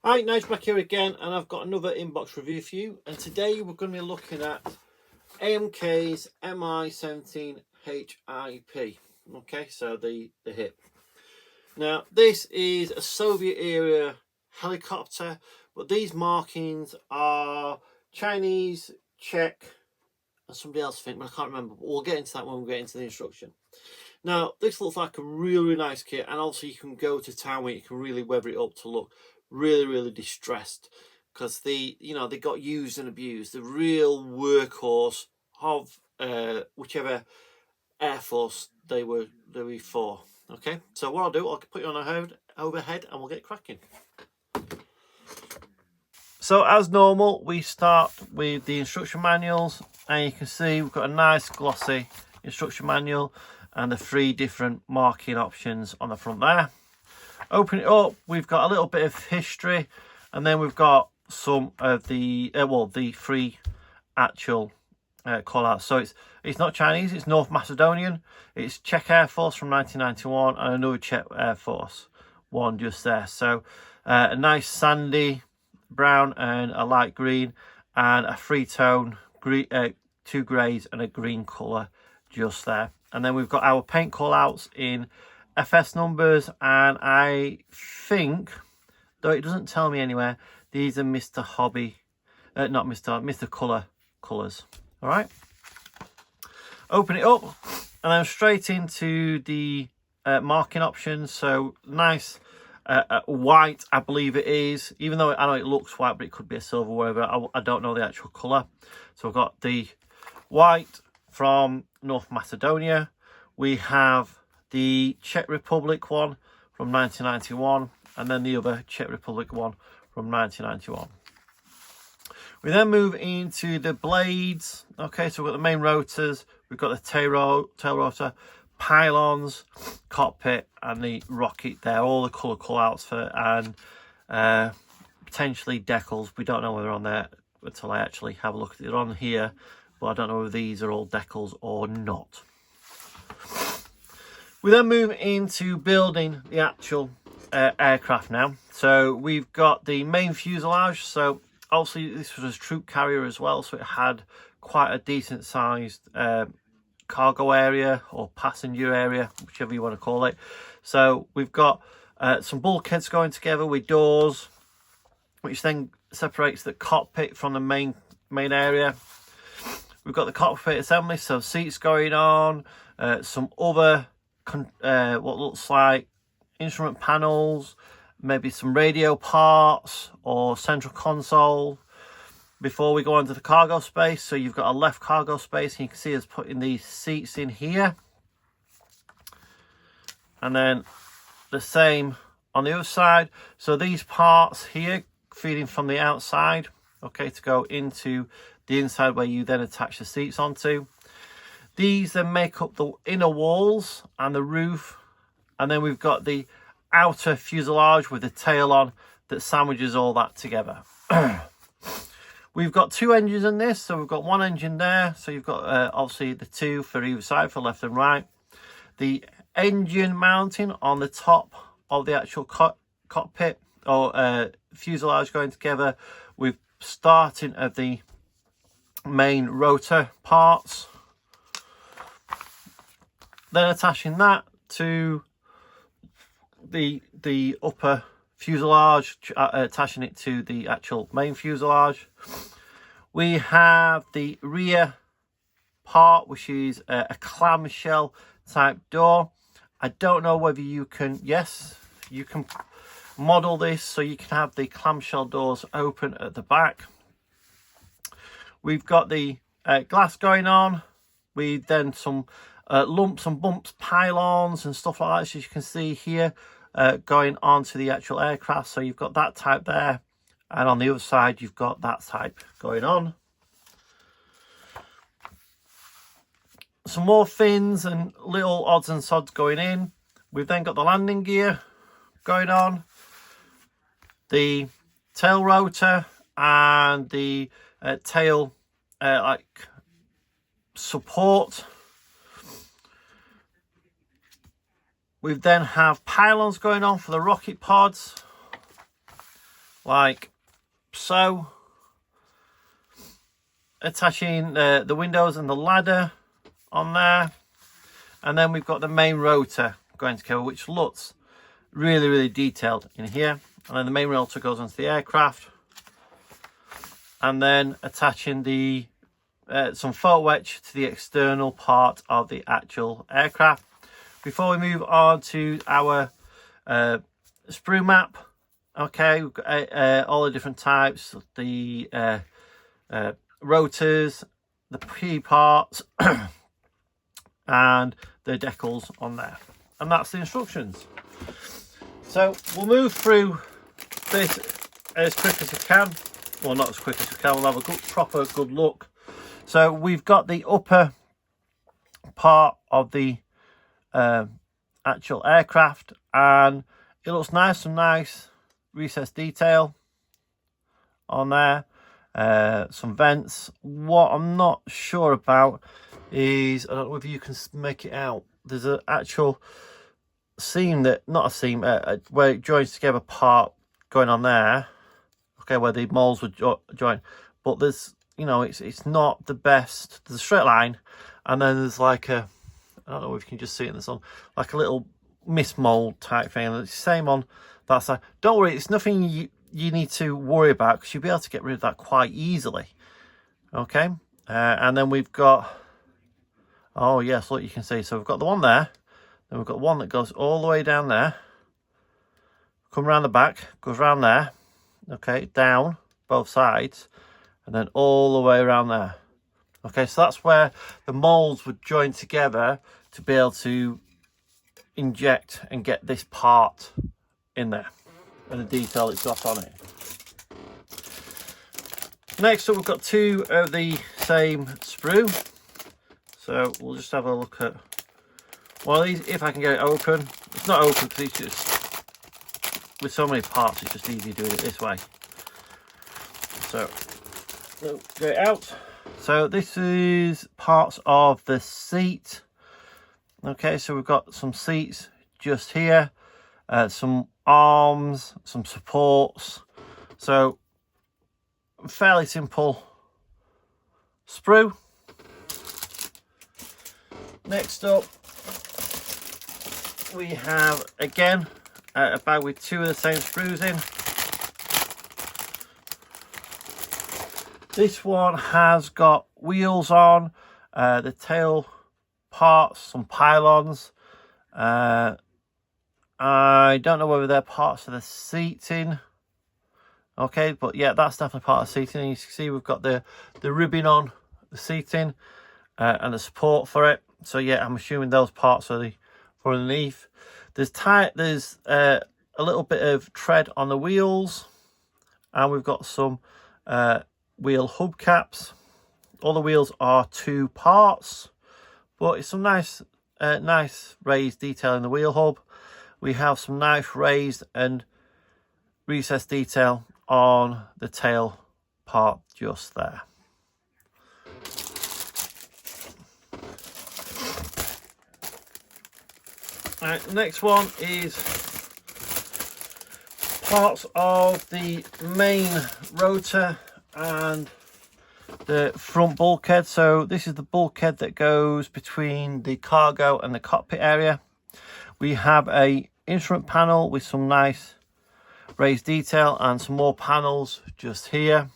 Hi, nice back here again, and I've got another inbox review for you. And today we're going to be looking at AMK's Mi-17 HIP. Okay, so the hip. Now, this is a Soviet era helicopter, but these markings are Chinese, Czech, and somebody else, I think, but I can't remember. But we'll get into that when we get into the instruction. Now, this looks like a really nice kit, and also you can go to town where you can really weather it up to look really distressed, because they got used and abused. The real workhorse of whichever air force they were for. Okay, so what I'll do, I'll put you on a overhead and we'll get cracking. So as normal, we start with the instruction manuals, and you can see we've got a nice glossy instruction manual and the 3 different marking options on the front there. Open it up, we've got a little bit of history, and then we've got some of the the 3 actual call outs. So it's not Chinese, it's North Macedonian, it's Czech Air Force from 1991, and another Czech Air Force one just there. So a nice sandy brown and a light green, and a 3-tone green, 2 greys and a green colour just there. And then we've got our paint call outs in FS numbers, and I think, though it doesn't tell me anywhere, these are Mr. Hobby, not Mr. colours. All right, open it up, and then straight into the marking options. So nice white, I believe it is, even though I know it looks white, but it could be a silver, whatever. I don't know the actual colour. So we've got the white from North Macedonia. We have the Czech Republic one from 1991, and then the other Czech Republic one from 1991. We then move into the blades. Okay, so we've got the main rotors, we've got the tail rotor, pylons, cockpit, and the rocket there. All the colour call-outs for, and potentially decals. We don't know whether they're on there until I actually have a look at it. They're on here, but I don't know if these are all decals or not. We then move into building the actual aircraft now. So we've got the main fuselage. So obviously this was a troop carrier as well, so it had quite a decent sized cargo area or passenger area, whichever you want to call it. So we've got some bulkheads going together with doors, which then separates the cockpit from the main area. We've got the cockpit assembly, so seats going on, some other what looks like instrument panels, maybe some radio parts or central console, before we go into the cargo space. So you've got a left cargo space, and you can see us putting these seats in here, and then the same on the other side. So these parts here feeding from the outside, okay, to go into the inside where you then attach the seats onto. These then make up the inner walls and the roof, and then we've got the outer fuselage with the tail on that sandwiches all that together. We've got 2 engines in this, so we've got 1 engine there, so you've got obviously the 2 for either side, for left and right. The engine mounting on the top of the actual cockpit or fuselage going together with starting of the main rotor parts, then attaching that to the upper fuselage, attaching it to the actual main fuselage. We have the rear part, which is a clamshell type door. I don't know whether you can, yes, you can model this so you can have the clamshell doors open at the back. We've got the glass going on. We then some lumps and bumps, pylons and stuff like that, as you can see here, going onto the actual aircraft. So you've got that type there, and on the other side you've got that type going on. Some more fins and little odds and sods going in. We've then got the landing gear going on, the tail rotor, and the tail like support. We then have pylons going on for the rocket pods. like so. Attaching the windows and the ladder on there, and then we've got the main rotor going together, which looks really detailed in here. And then the main rotor goes onto the aircraft, and then attaching the some photo etch to the external part of the actual aircraft. Before we move on to our sprue map, okay, we've got all the different types, the rotors, the P parts, and the decals on there, and that's the instructions. So we'll move through this as quick as we can. Well, not as quick as we can. We'll have a proper good look. So we've got the upper part of the actual aircraft, and it looks nice, some nice recessed detail on there. Some vents. What I'm not sure about is, I don't know if you can make it out, there's an actual seam, that not a seam, where it joins together part going on there, okay, where the molds would join, but there's, you know, it's not the best. There's a straight line, and then there's like a, I don't know if you can just see it in the sun, like a little mismold type thing, and it's the same on that side. Don't worry, it's nothing you need to worry about, because you'll be able to get rid of that quite easily. Okay, and then we've got, oh yes, look, you can see, so we've got the one there, then we've got one that goes all the way down there, come around the back, goes around there, okay, down both sides, and then all the way around there. Okay, so that's where the molds would join together to be able to inject and get this part in there, and the detail it's got on it. Next up, we've got two of the same sprue. So we'll just have a look at one of these, if I can get it open. It's not open because it's just, with so many parts, it's just easy doing it this way. So we'll get it out. So this is parts of the seat. Okay, so we've got some seats just here, some arms, some supports. So fairly simple sprue. Next up, we have again a bag with two of the same sprues in. This one has got wheels on, the tail parts, some pylons. I don't know whether they're parts of the seating. Okay, but yeah, that's definitely part of the seating. And you can see we've got the ribbing on the seating and the support for it. So yeah, I'm assuming those parts are the for underneath. There's a little bit of tread on the wheels, and we've got some wheel hubcaps. All the wheels are two parts, but it's some nice raised detail in the wheel hub. We have some nice raised and recessed detail on the tail part just there. Right, next one is parts of the main rotor and the front bulkhead. So this is the bulkhead that goes between the cargo and the cockpit area. We have a instrument panel with some nice raised detail and some more panels just here.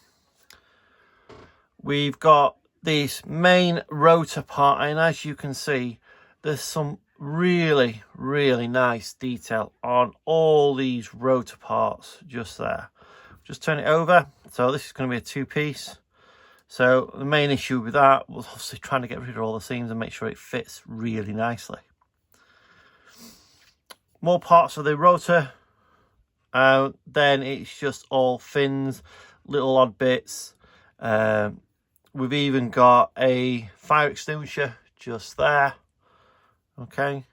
We've got this main rotor part, and as you can see, there's some really nice detail on all these rotor parts just there. Just turn it over. So this is going to be a two-piece. So the main issue with that was obviously trying to get rid of all the seams and make sure it fits really nicely. More parts of the rotor. Then it's just all fins, little odd bits. We've even got a fire extinguisher just there. Okay,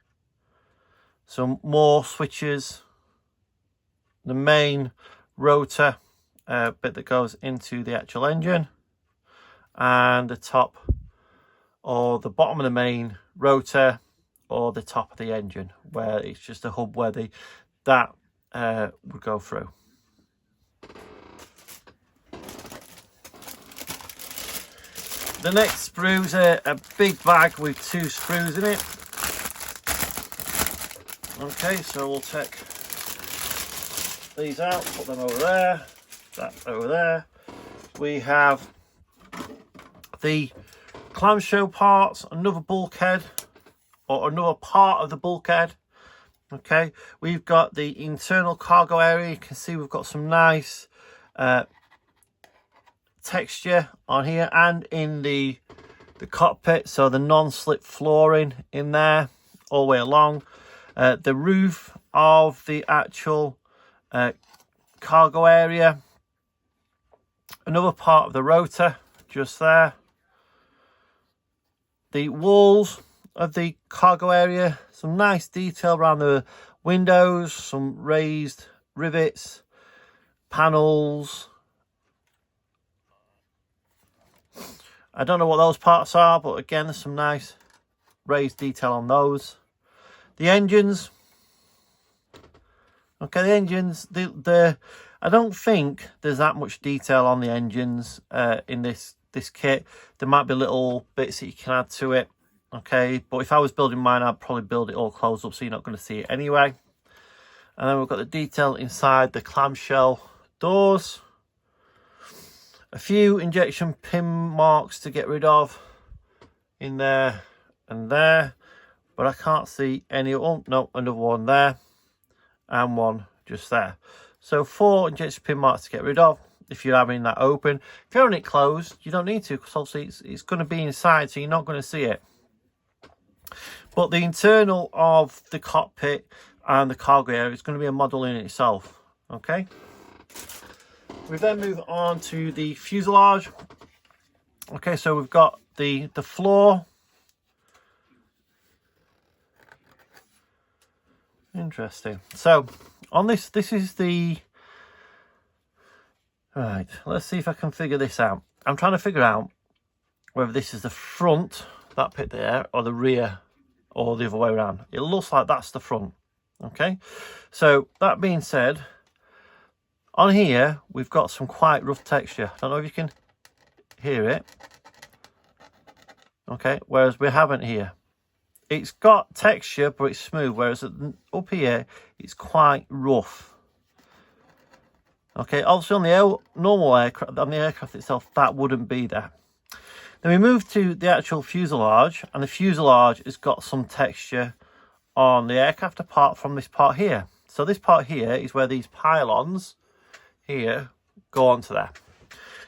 some more switches, the main rotor bit that goes into the actual engine, and the top or the bottom of the main rotor or the top of the engine, where it's just a hub where that would go through. The next sprue is a big bag with 2 sprues in it. Okay, so we'll take these out, put them over there, that over there. We have the clamshell parts, another bulkhead, or another part of the bulkhead. Okay, we've got the internal cargo area. You can see we've got some nice texture on here and in the cockpit, so the non-slip flooring in there all the way along. The roof of the actual cargo area, another part of the rotor just there. The walls of the cargo area, some nice detail around the windows, some raised rivets, panels. I don't know what those parts are, but again, there's some nice raised detail on those. The engines. Okay, the engines, I don't think there's that much detail on the engines in this kit. There might be little bits that you can add to it. Okay, but if I was building mine, I'd probably build it all closed up so you're not going to see it anyway. And then we've got the detail inside the clamshell doors. A few injection pin marks to get rid of in there and there. But I can't see any. Oh, no, another one there. And one just there. So 4 injection pin marks to get rid of if you're having that open. If you're having it closed, you don't need to, because obviously it's going to be inside, so you're not going to see it. But the internal of the cockpit and the cargo area is going to be a model in itself. Okay. We then move on to the fuselage. Okay, so we've got the floor. Interesting. So on this is the right. Let's see if I can figure this out. I'm trying to figure out whether this is the front, that bit there, or the rear, or the other way around. It looks like that's the front. Okay, so that being said, on here we've got some quite rough texture. I don't know if you can hear it. Okay, whereas we haven't here. It's got texture, but it's smooth, whereas up here it's quite rough. Okay, obviously on the normal aircraft, on the aircraft itself, that wouldn't be there. Then we move to the actual fuselage, and the fuselage has got some texture on the aircraft apart from this part here. So this part here is where these pylons here go onto there.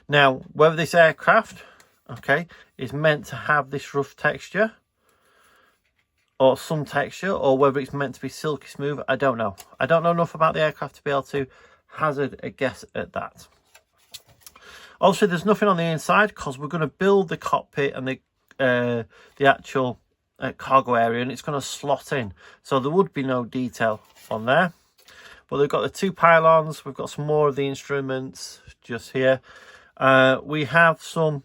Now, whether this aircraft, okay, is meant to have this rough texture or some texture, or whether it's meant to be silky smooth, I don't know. I don't know enough about the aircraft to be able to hazard a guess at that. Obviously, there's nothing on the inside because we're going to build the cockpit and the actual cargo area, and it's going to slot in. So there would be no detail on there. But they've got the 2 pylons. We've got some more of the instruments just here. We have some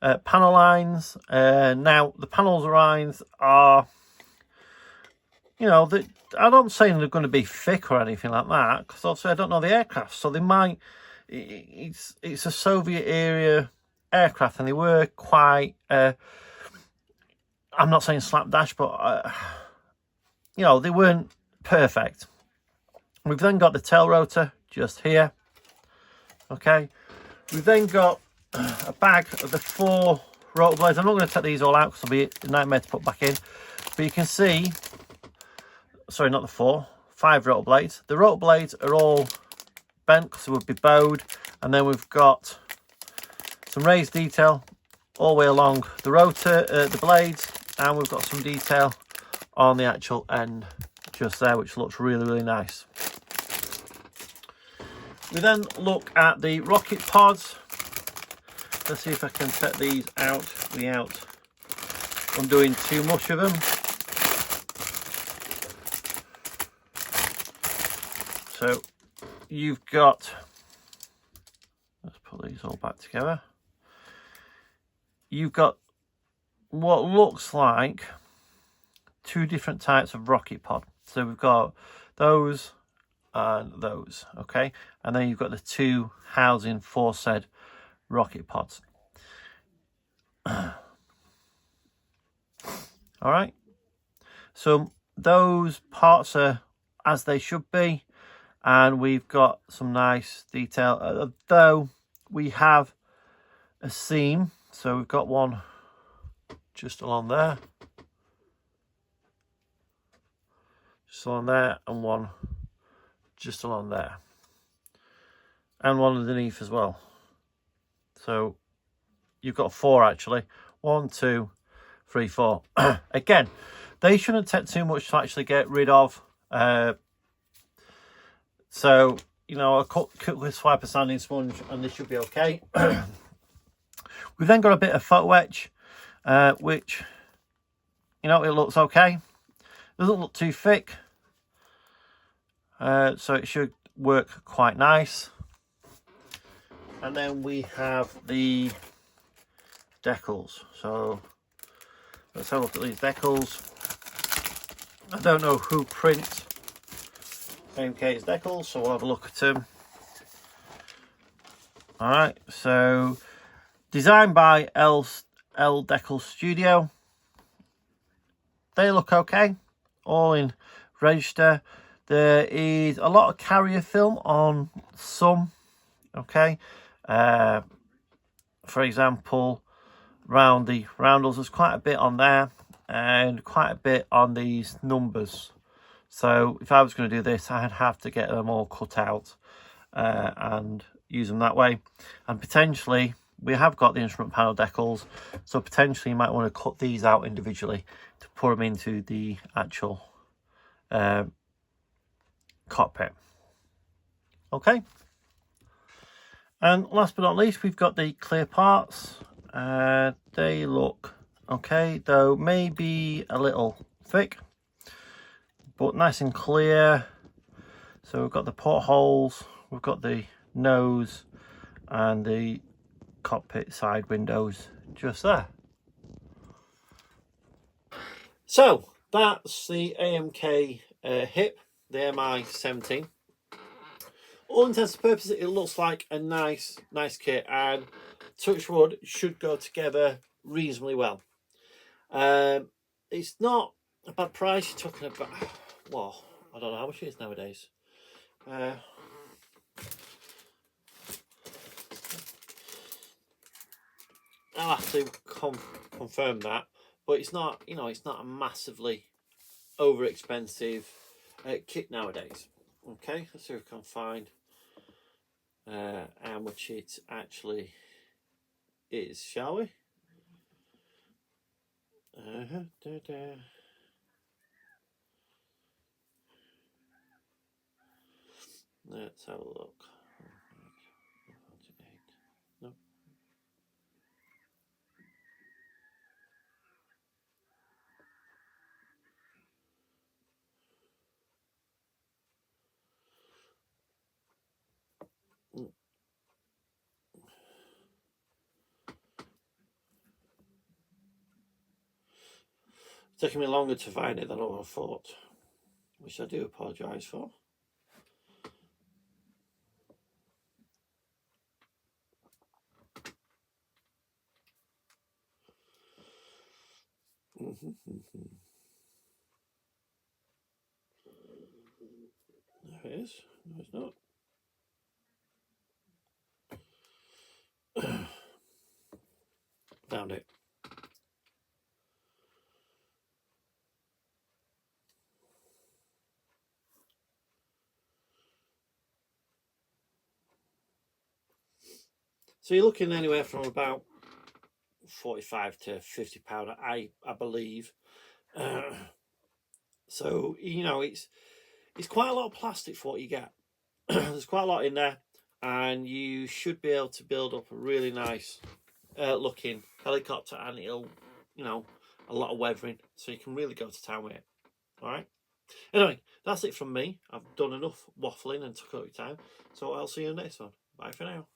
panel lines. Now, the panel lines are, you know, I'm not saying they're going to be thick or anything like that, because obviously I don't know the aircraft. So they might, it's a Soviet era aircraft, and they were quite, I'm not saying slapdash, but, you know, they weren't perfect. We've then got the tail rotor just here. Okay. We've then got a bag of the 4 rotor blades. I'm not going to take these all out because it'll be a nightmare to put back in. But you can see, sorry, not the 4, 5 rotor blades. The rotor blades are all bent because they would be bowed. And then we've got some raised detail all the way along the rotor, the blades. And we've got some detail on the actual end just there, which looks really, really nice. We then look at the rocket pods. Let's see if I can set these out without undoing too much of them. So you've got, let's put these all back together. You've got what looks like 2 different types of rocket pod. So we've got those and those, okay? And then you've got the 2 housing for said rocket pods. All right, so those parts are as they should be, and we've got some nice detail, though we have a seam, so we've got one just along there, and one just along there, and one underneath as well. So you've got 4 actually. 1, 2, 3, 4. Again, they shouldn't take too much to actually get rid of. So, you know, a cut with swiper sanding sponge and this should be okay. We've then got a bit of photo-etch, which, you know, it looks okay. Doesn't look too thick. So it should work quite nice. And then we have the decals. So let's have a look at these decals. I don't know who prints AMK's decals, so we'll have a look at them. Alright, so designed by L Decals Studio. They look okay, all in register. There is a lot of carrier film on some, okay. For example, round the roundels, there's quite a bit on there, and quite a bit on these numbers. So if I was going to do this, I'd have to get them all cut out and use them that way. And potentially, we have got the instrument panel decals, so potentially you might want to cut these out individually to put them into the actual cockpit. Okay. And last but not least, we've got the clear parts. They look okay, though maybe a little thick, but nice and clear. So we've got the portholes, we've got the nose and the cockpit side windows just there. So that's the AMK hip, the Mi-17. All intents and purposes, it looks like a nice kit, and touch wood, should go together reasonably well. It's not a bad price. You're talking about, well, I don't know how much it is nowadays. I'll have to confirm that, but it's not, you know, it's not a massively over expensive kit nowadays. Okay, let's see if we can find how much it actually is, shall we? Let's have a look. No. It's taking me longer to find it than I would have thought, which I do apologise for. There it is. No, it's not. Found it. So you're looking anywhere from about £45 to £50, I believe. So you know, it's quite a lot of plastic for what you get. There's quite a lot in there, and you should be able to build up a really nice looking helicopter, and it'll, you know, a lot of weathering, so you can really go to town with it. All right. Anyway, that's it from me. I've done enough waffling and took up your time, so I'll see you in the next one. Bye for now.